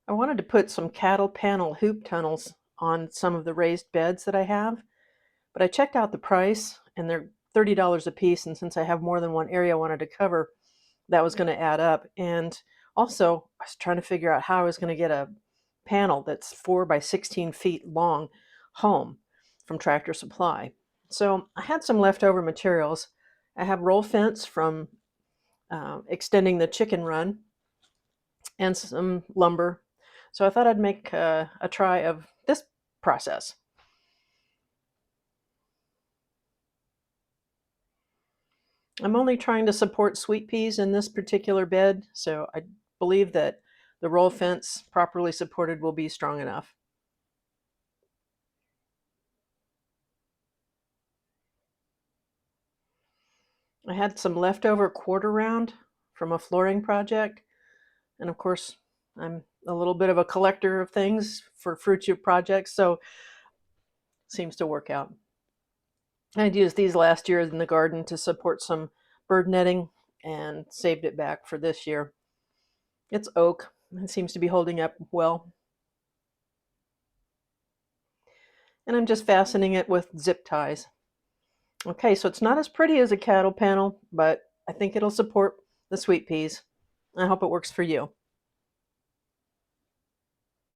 I wanted to put some cattle panel hoop tunnels on some of the raised beds that I have, but I checked out the price and they're $30 a piece. And since I have more than one area I wanted to cover, that was going to add up. And also, I was trying to figure out how I was going to get a panel that's 4 by 16 feet long home from Tractor Supply. So I had some leftover materials. I have roll fence from extending the chicken run and some lumber. So I thought I'd make a try of this process. I'm only trying to support sweet peas in this particular bed, so I believe that the roll fence, properly supported, will be strong enough. I had some leftover quarter round from a flooring project, and of course, I'm a little bit of a collector of things for fruit projects, so it seems to work out. I'd used these last year in the garden to support some bird netting and saved it back for this year. It's oak. It seems to be holding up well. And I'm just fastening it with zip ties. Okay, so it's not as pretty as a cattle panel, but I think it'll support the sweet peas. I hope it works for you.